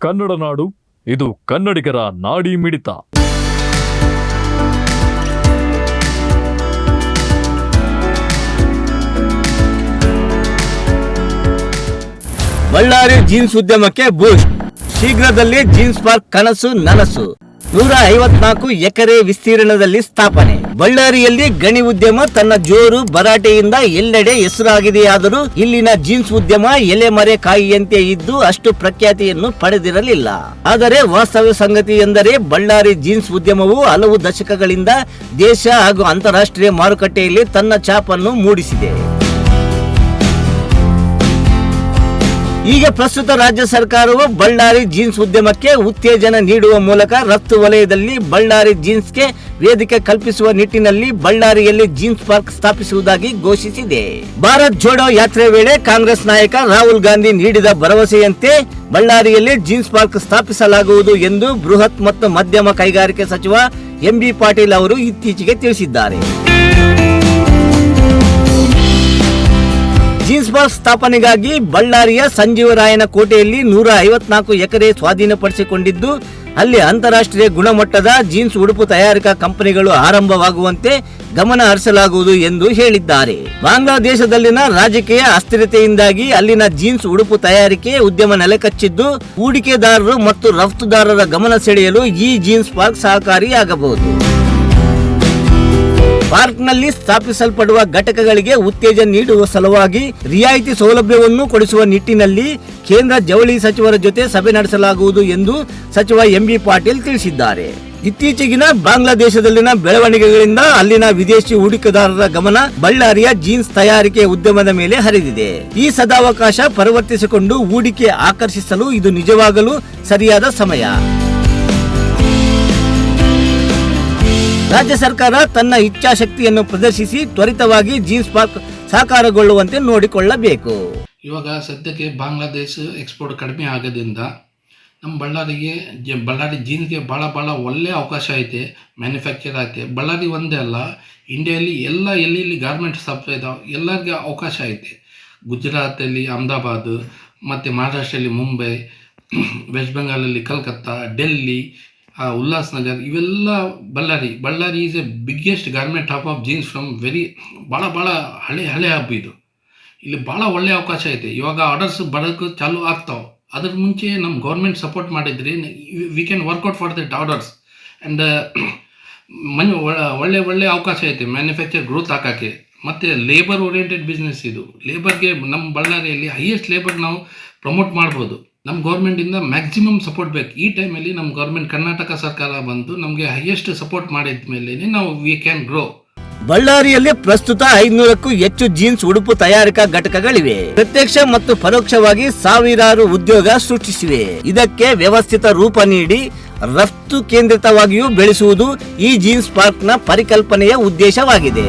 ಕನ್ನಡ ನಾಡು, ಇದು ಕನ್ನಡಿಗರ ನಾಡಿ ಮಿಡಿತ. ಬಳ್ಳಾರಿ ಜೀನ್ಸ್ ಉದ್ಯಮಕ್ಕೆ ಬೂಸ್ಟ್. ಶೀಘ್ರದಲ್ಲಿ ಜೀನ್ಸ್ ಪಾರ್ಕ್ ಕನಸು ನನಸು. 154 ಎಕರೆ ವಿಸ್ತೀರ್ಣದಲ್ಲಿ ಸ್ಥಾಪನೆ. ಬಳ್ಳಾರಿಯಲ್ಲಿ ಗಣಿ ಉದ್ಯಮ ತನ್ನ ಜೋರು ಭರಾಟೆಯಿಂದ ಎಲ್ಲೆಡೆ ಹೆಸರಾಗಿದೆಯಾದರೂ ಇಲ್ಲಿನ ಜೀನ್ಸ್ ಉದ್ಯಮ ಎಲೆಮರೆ ಕಾಯಿಯಂತೆ ಇದ್ದು ಅಷ್ಟು ಪ್ರಖ್ಯಾತಿಯನ್ನು ಪಡೆದಿರಲಿಲ್ಲ. ಆದರೆ ವಾಸ್ತವ ಸಂಗತಿ ಎಂದರೆ ಬಳ್ಳಾರಿ ಜೀನ್ಸ್ ಉದ್ಯಮವು ಹಲವು ದಶಕಗಳಿಂದ ದೇಶ ಹಾಗೂ ಅಂತಾರಾಷ್ಟ್ರೀಯ ಮಾರುಕಟ್ಟೆಯಲ್ಲಿ ತನ್ನ ಛಾಪನ್ನು ಮೂಡಿಸಿದೆ. ಈಗ ಪ್ರಸ್ತುತ ರಾಜ್ಯ ಸರ್ಕಾರವು ಬಳ್ಳಾರಿ ಜೀನ್ಸ್ ಉದ್ಯಮಕ್ಕೆ ಉತ್ತೇಜನ ನೀಡುವ ಮೂಲಕ ರಫ್ತು ವಲಯದಲ್ಲಿ ಬಳ್ಳಾರಿ ಜೀನ್ಸ್ಗೆ ವೇದಿಕೆ ಕಲ್ಪಿಸುವ ನಿಟ್ಟಿನಲ್ಲಿ ಬಳ್ಳಾರಿಯಲ್ಲಿ ಜೀನ್ಸ್ ಪಾರ್ಕ್ ಸ್ಥಾಪಿಸುವುದಾಗಿ ಘೋಷಿಸಿದೆ. ಭಾರತ್ ಜೋಡೋ ಯಾತ್ರೆ ವೇಳೆ ಕಾಂಗ್ರೆಸ್ ನಾಯಕ ರಾಹುಲ್ ಗಾಂಧಿ ನೀಡಿದ ಭರವಸೆಯಂತೆ ಬಳ್ಳಾರಿಯಲ್ಲಿ ಜೀನ್ಸ್ ಪಾರ್ಕ್ ಸ್ಥಾಪಿಸಲಾಗುವುದು ಎಂದು ಬೃಹತ್ ಮತ್ತು ಮಧ್ಯಮ ಕೈಗಾರಿಕೆ ಸಚಿವ ಎಂಬಿ ಪಾಟೀಲ್ ಅವರು ಇತ್ತೀಚೆಗೆ ತಿಳಿಸಿದ್ದಾರೆ. ಜೀನ್ಸ್ ಪಾರ್ಕ್ ಸ್ಥಾಪನೆಗಾಗಿ ಬಳ್ಳಾರಿಯ ಸಂಜೀವರಾಯನ ಕೋಟೆಯಲ್ಲಿ 154 ಎಕರೆ ಸ್ವಾಧೀನಪಡಿಸಿಕೊಂಡಿದ್ದು ಅಲ್ಲಿ ಅಂತಾರಾಷ್ಟ್ರೀಯ ಗುಣಮಟ್ಟದ ಜೀನ್ಸ್ ಉಡುಪು ತಯಾರಿಕಾ ಕಂಪನಿಗಳು ಆರಂಭವಾಗುವಂತೆ ಗಮನ ಹರಿಸಲಾಗುವುದು ಎಂದು ಹೇಳಿದ್ದಾರೆ. ಬಾಂಗ್ಲಾದೇಶದಲ್ಲಿನ ರಾಜಕೀಯ ಅಸ್ಥಿರತೆಯಿಂದಾಗಿ ಅಲ್ಲಿನ ಜೀನ್ಸ್ ಉಡುಪು ತಯಾರಿಕೆ ಉದ್ಯಮ ನೆಲಕಚ್ಚಿದ್ದು ಹೂಡಿಕೆದಾರರು ಮತ್ತು ರಫ್ತುದಾರರ ಗಮನ ಸೆಳೆಯಲು ಈ ಜೀನ್ಸ್ ಪಾರ್ಕ್ ಸಹಕಾರಿಯಾಗಬಹುದು. ಪಾರ್ಕ್ನಲ್ಲಿ ಸ್ಥಾಪಿಸಲ್ಪಡುವ ಘಟಕಗಳಿಗೆ ಉತ್ತೇಜನ ನೀಡುವ ಸಲುವಾಗಿ ರಿಯಾಯಿತಿ ಸೌಲಭ್ಯವನ್ನು ಕೊಡಿಸುವ ನಿಟ್ಟಿನಲ್ಲಿ ಕೇಂದ್ರ ಜವಳಿ ಸಚಿವರ ಜೊತೆ ಸಭೆ ನಡೆಸಲಾಗುವುದು ಎಂದು ಸಚಿವ ಎಂಬಿ ಪಾಟೀಲ್ ತಿಳಿಸಿದ್ದಾರೆ. ಇತ್ತೀಚೆಗಿನ ಬಾಂಗ್ಲಾದೇಶದಲ್ಲಿನ ಬೆಳವಣಿಗೆಗಳಿಂದ ಅಲ್ಲಿನ ವಿದೇಶಿ ಹೂಡಿಕೆದಾರರ ಗಮನ ಬಳ್ಳಾರಿಯ ಜೀನ್ಸ್ ತಯಾರಿಕೆ ಉದ್ಯಮದ ಮೇಲೆ ಹರಿದಿದೆ. ಈ ಸದಾವಕಾಶ ಪರಿವರ್ತಿಸಿಕೊಂಡು ಹೂಡಿಕೆ ಆಕರ್ಷಿಸಲು ಇದು ನಿಜವಾಗಲೂ ಸರಿಯಾದ ಸಮಯ. ರಾಜ್ಯ ಸರ್ಕಾರ ತನ್ನ ಇಚ್ಛಾಶಕ್ತಿಯನ್ನು ಪ್ರದರ್ಶಿಸಿ ತ್ವರಿತವಾಗಿ ಜೀನ್ಸ್ ಪಾರ್ಕ್ ಸಾಕಾರಗೊಳ್ಳುವಂತೆ ನೋಡಿಕೊಳ್ಳಬೇಕು. ಇವಾಗ ಸದ್ಯಕ್ಕೆ ಬಾಂಗ್ಲಾದೇಶ ಎಕ್ಸ್ಪೋರ್ಟ್ ಕಡಿಮೆ ಆಗೋದ್ರಿಂದ ನಮ್ಮ ಬಳ್ಳಾರಿ ಜೀನ್ಸ್ಗೆ ಭಾಳ ಒಳ್ಳೆಯ ಅವಕಾಶ ಐತೆ. ಮ್ಯಾನುಫ್ಯಾಕ್ಚರ್ ಐತೆ. ಬಳ್ಳಾರಿ ಒಂದೇ ಅಲ್ಲ, ಇಂಡಿಯಾದಲ್ಲಿ ಎಲ್ಲಿ ಗಾರ್ಮೆಂಟ್ಸ್ ಸ್ಥಾಪಿತ ಇದಾವೆ ಎಲ್ಲರಿಗೆ ಅವಕಾಶ ಐತೆ. ಗುಜರಾತಲ್ಲಿ ಅಹಮದಾಬಾದ್, ಮತ್ತು ಮಹಾರಾಷ್ಟ್ರಲ್ಲಿ ಮುಂಬೈ, ವೆಸ್ಟ್ ಬೆಂಗಾಲಲ್ಲಿ ಕಲ್ಕತ್ತಾ, ಡೆಲ್ಲಿ, ಉಲ್ಲಾಸ್ನಗರ್, ಇವೆಲ್ಲ Ballari is A biggest garment hub of jeans from ಭಾಳ ಹಳೆ ಹಬ್ ಇದು. ಇಲ್ಲಿ ಭಾಳ ಒಳ್ಳೆಯ ಅವಕಾಶ ಐತೆ. ಇವಾಗ ಆರ್ಡರ್ಸ್ ಬರೋಕ್ಕೆ ಚಾಲು ಆಗ್ತಾವೆ. ಅದ್ರ ಮುಂಚೆ ನಮ್ಮ ಗೌರ್ಮೆಂಟ್ ಸಪೋರ್ಟ್ ಮಾಡಿದ್ರಿ we can work out for that orders and ಒಳ್ಳೆ ಅವಕಾಶ ಐತೆ ಮ್ಯಾನುಫ್ಯಾಕ್ಚರ್ ಗ್ರೋತ್ ಹಾಕೋಕ್ಕೆ. ಮತ್ತು ಲೇಬರ್ ಓರಿಯೆಂಟೆಡ್ ಬಿಸ್ನೆಸ್ ಇದು. ಲೇಬರ್ಗೆ ನಮ್ಮ ಬಳ್ಳಾರಿಯಲ್ಲಿ ಹೈಯೆಸ್ಟ್ ಲೇಬರ್ ನಾವು ಪ್ರಮೋಟ್ ಮಾಡ್ಬೋದು. ನಮ್ಮ ಗೌರ್ಮೆಂಟಿಂದ ಮ್ಯಾಕ್ಸಿಮಮ್ ಸಪೋರ್ಟ್ ಬೇಕು. ಈ ಟೈಮಲ್ಲಿ ನಮ್ಮ ಗೌರ್ಮೆಂಟ್ ಕರ್ನಾಟಕ ಸರ್ಕಾರ ಬಂದು ನಮಗೆ ಹೈಯೆಸ್ಟ್ ಸಪೋರ್ಟ್ ಮಾಡಿದ ಮೇಲೆ ನಾವು ವಿ ಕ್ಯಾನ್ ಗ್ರೋ. ಬಳ್ಳಾರಿಯಲ್ಲಿ ಪ್ರಸ್ತುತ 500ಕ್ಕೂ ಹೆಚ್ಚು ಜೀನ್ಸ್ ಉಡುಪು ತಯಾರಿಕಾ ಘಟಕಗಳಿವೆ. ಪ್ರತ್ಯಕ್ಷ ಮತ್ತು ಪರೋಕ್ಷವಾಗಿ ಸಾವಿರಾರು ಉದ್ಯೋಗ ಸೃಷ್ಟಿಸಿವೆ. ಇದಕ್ಕೆ ವ್ಯವಸ್ಥಿತ ರೂಪ ನೀಡಿ ರಫ್ತು ಕೇಂದ್ರಿತವಾಗಿಯೂ ಬೆಳೆಸುವುದು ಈ ಜೀನ್ಸ್ ಪಾರ್ಕ್ನ ಪರಿಕಲ್ಪನೆಯ ಉದ್ದೇಶವಾಗಿದೆ.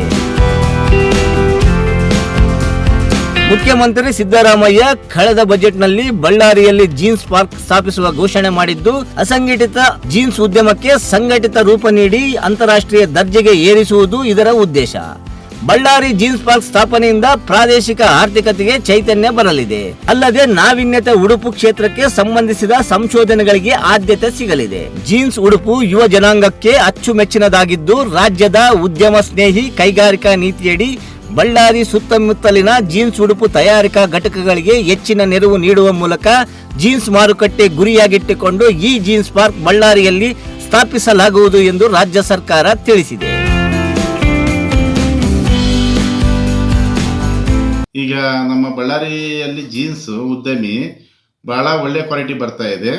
ಮುಖ್ಯಮಂತ್ರಿ ಸಿದ್ದರಾಮಯ್ಯ ಕಳೆದ ಬಜೆಟ್ನಲ್ಲಿ ಬಳ್ಳಾರಿಯಲ್ಲಿ ಜೀನ್ಸ್ ಪಾರ್ಕ್ ಸ್ಥಾಪಿಸುವ ಘೋಷಣೆ ಮಾಡಿದ್ದು ಅಸಂಘಟಿತ ಜೀನ್ಸ್ ಉದ್ಯಮಕ್ಕೆ ಸಂಘಟಿತ ರೂಪ ನೀಡಿ ಅಂತಾರಾಷ್ಟ್ರೀಯ ದರ್ಜೆಗೆ ಏರಿಸುವುದು ಇದರ ಉದ್ದೇಶ. ಬಳ್ಳಾರಿ ಜೀನ್ಸ್ ಪಾರ್ಕ್ ಸ್ಥಾಪನೆಯಿಂದ ಪ್ರಾದೇಶಿಕ ಆರ್ಥಿಕತೆಗೆ ಚೈತನ್ಯ ಬರಲಿದೆ. ಅಲ್ಲದೆ ನಾವೀನ್ಯತೆ ಉಡುಪು ಕ್ಷೇತ್ರಕ್ಕೆ ಸಂಬಂಧಿಸಿದ ಸಂಶೋಧನೆಗಳಿಗೆ ಆದ್ಯತೆ ಸಿಗಲಿದೆ. ಜೀನ್ಸ್ ಉಡುಪು ಯುವ ಜನಾಂಗಕ್ಕೆ ಅಚ್ಚುಮೆಚ್ಚಿನದಾಗಿದ್ದು ರಾಜ್ಯದ ಉದ್ಯಮ ಸ್ನೇಹಿ ಕೈಗಾರಿಕಾ ನೀತಿಯಡಿ ಬಳ್ಳಾರಿ ಸುತ್ತಮುತ್ತಲಿನ ಜೀನ್ಸ್ ಉಡುಪು ತಯಾರಿಕಾ ಘಟಕಗಳಿಗೆ ಹೆಚ್ಚಿನ ನೆರವು ನೀಡುವ ಮೂಲಕ ಜೀನ್ಸ್ ಮಾರುಕಟ್ಟೆ ಗುರಿಯಾಗಿಟ್ಟುಕೊಂಡು ಈ ಜೀನ್ಸ್ ಪಾರ್ಕ್ ಬಳ್ಳಾರಿಯಲ್ಲಿ ಸ್ಥಾಪಿಸಲಾಗುವುದು ಎಂದು ರಾಜ್ಯ ಸರ್ಕಾರ ತಿಳಿಸಿದೆ. ಈಗ ನಮ್ಮ ಬಳ್ಳಾರಿಯಲ್ಲಿ ಜೀನ್ಸ್ ಉದ್ಯಮಿ ಭಾಳ ಒಳ್ಳೆ ಕ್ವಾಲಿಟಿ ಬರ್ತಾ ಇದೆ.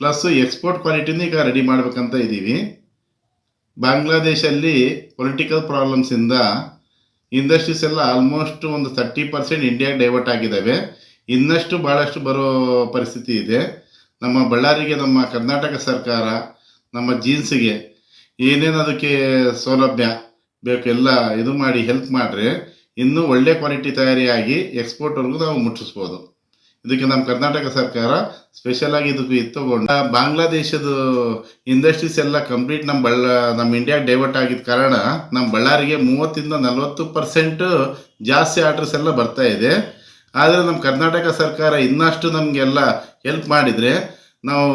ಪ್ಲಸ್ ಎಕ್ಸ್ಪೋರ್ಟ್ ಕ್ವಾಲಿಟಿನೂ ಈಗ ರೆಡಿ ಮಾಡ್ಬೇಕಂತ ಇದ್ದೀವಿ. ಬಾಂಗ್ಲಾದೇಶಲ್ಲಿ ಪೊಲಿಟಿಕಲ್ ಪ್ರಾಬ್ಲಮ್ಸಿಂದ ಇಂಡಸ್ಟ್ರೀಸ್ ಎಲ್ಲ ಆಲ್ಮೋಸ್ಟ್ ಒಂದು 30% ಇಂಡಿಯಾಗೆ ಡೈವರ್ಟ್ ಆಗಿದ್ದಾವೆ. ಇನ್ನಷ್ಟು ಭಾಳಷ್ಟು ಬರೋ ಪರಿಸ್ಥಿತಿ ಇದೆ. ನಮ್ಮ ಬಳ್ಳಾರಿಗೆ ನಮ್ಮ ಕರ್ನಾಟಕ ಸರ್ಕಾರ ನಮ್ಮ ಜೀನ್ಸಿಗೆ ಏನೇನು ಅದಕ್ಕೆ ಸೌಲಭ್ಯ ಬೇಕು ಎಲ್ಲ ಇದು ಮಾಡಿ ಹೆಲ್ಪ್ ಮಾಡಿದ್ರೆ ಇನ್ನೂ ಒಳ್ಳೆ ಕ್ವಾಲಿಟಿ ತಯಾರಿಯಾಗಿ ಎಕ್ಸ್ಪೋರ್ಟ್ವರೆಗೂ ನಾವು ಮುಟ್ಟಿಸ್ಬೋದು. ಇದಕ್ಕೆ ನಮ್ಮ ಕರ್ನಾಟಕ ಸರ್ಕಾರ ಸ್ಪೆಷಲಾಗಿ ಇದಕ್ಕೆ ತಗೊಂಡು ಬಾಂಗ್ಲಾದೇಶದ ಇಂಡಸ್ಟ್ರೀಸ್ ಎಲ್ಲ ಕಂಪ್ಲೀಟ್ ನಮ್ಮ ಇಂಡಿಯಾಗೆ ಡೈವರ್ಟ್ ಆಗಿದ್ದ ಕಾರಣ ನಮ್ಮ ಬಳ್ಳಾರಿಗೆ 30-40% ಜಾಸ್ತಿ ಆರ್ಡರ್ಸ್ ಎಲ್ಲ ಬರ್ತಾ ಇದೆ. ಆದರೆ ನಮ್ಮ ಕರ್ನಾಟಕ ಸರ್ಕಾರ ಇನ್ನಷ್ಟು ನಮಗೆಲ್ಲ ಹೆಲ್ಪ್ ಮಾಡಿದರೆ ನಾವು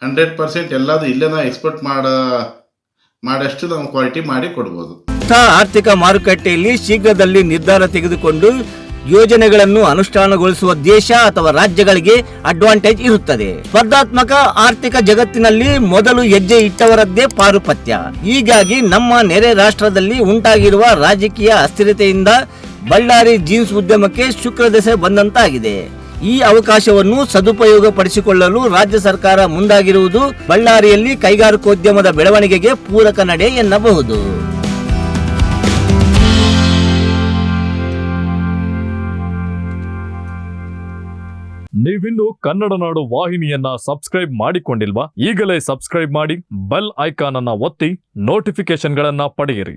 100% ಎಲ್ಲದು ಇಲ್ಲೇ ನಾವು ಎಕ್ಸ್ಪೋರ್ಟ್ ಮಾಡಷ್ಟು ನಾವು ಕ್ವಾಲಿಟಿ ಮಾಡಿ ಕೊಡ್ಬೋದು. ಆರ್ಥಿಕ ಮಾರುಕಟ್ಟೆಯಲ್ಲಿ ಶೀಘ್ರದಲ್ಲಿ ನಿರ್ಧಾರ ತೆಗೆದುಕೊಂಡು ಯೋಜನೆಗಳನ್ನು ಅನುಷ್ಠಾನಗೊಳಿಸುವ ದೇಶ ಅಥವಾ ರಾಜ್ಯಗಳಿಗೆ ಅಡ್ವಾಂಟೇಜ್ ಇರುತ್ತದೆ. ಸ್ಪರ್ಧಾತ್ಮಕ ಆರ್ಥಿಕ ಜಗತ್ತಿನಲ್ಲಿ ಮೊದಲು ಹೆಜ್ಜೆ ಇಟ್ಟವರದ್ದೇ ಪಾರುಪತ್ಯ. ಹೀಗಾಗಿ ನಮ್ಮ ನೆರೆ ರಾಷ್ಟ್ರದಲ್ಲಿ ಉಂಟಾಗಿರುವ ರಾಜಕೀಯ ಅಸ್ಥಿರತೆಯಿಂದ ಬಳ್ಳಾರಿ ಜೀನ್ಸ್ ಉದ್ಯಮಕ್ಕೆ ಶುಕ್ರದಶೆ ಬಂದಂತಾಗಿದೆ. ಈ ಅವಕಾಶವನ್ನು ಸದುಪಯೋಗ ಪಡಿಸಿಕೊಳ್ಳಲು ರಾಜ್ಯ ಸರ್ಕಾರ ಮುಂದಾಗಿರುವುದು ಬಳ್ಳಾರಿಯಲ್ಲಿ ಕೈಗಾರಿಕೋದ್ಯಮದ ಬೆಳವಣಿಗೆಗೆ ಪೂರಕ ನಡೆ ಎನ್ನಬಹುದು. ನೀವಿನ್ನು ಕನ್ನಡ ನಾಡು ವಾಹಿನಿಯನ್ನ ಸಬ್ಸ್ಕ್ರೈಬ್ ಮಾಡಿಕೊಂಡಿಲ್ವಾ? ಈಗಲೇ ಸಬ್ಸ್ಕ್ರೈಬ್ ಮಾಡಿ, ಬೆಲ್ ಐಕಾನ್ ಅನ್ನ ಒತ್ತಿ ನೋಟಿಫಿಕೇಶನ್ಗಳನ್ನ ಪಡೆಯಿರಿ.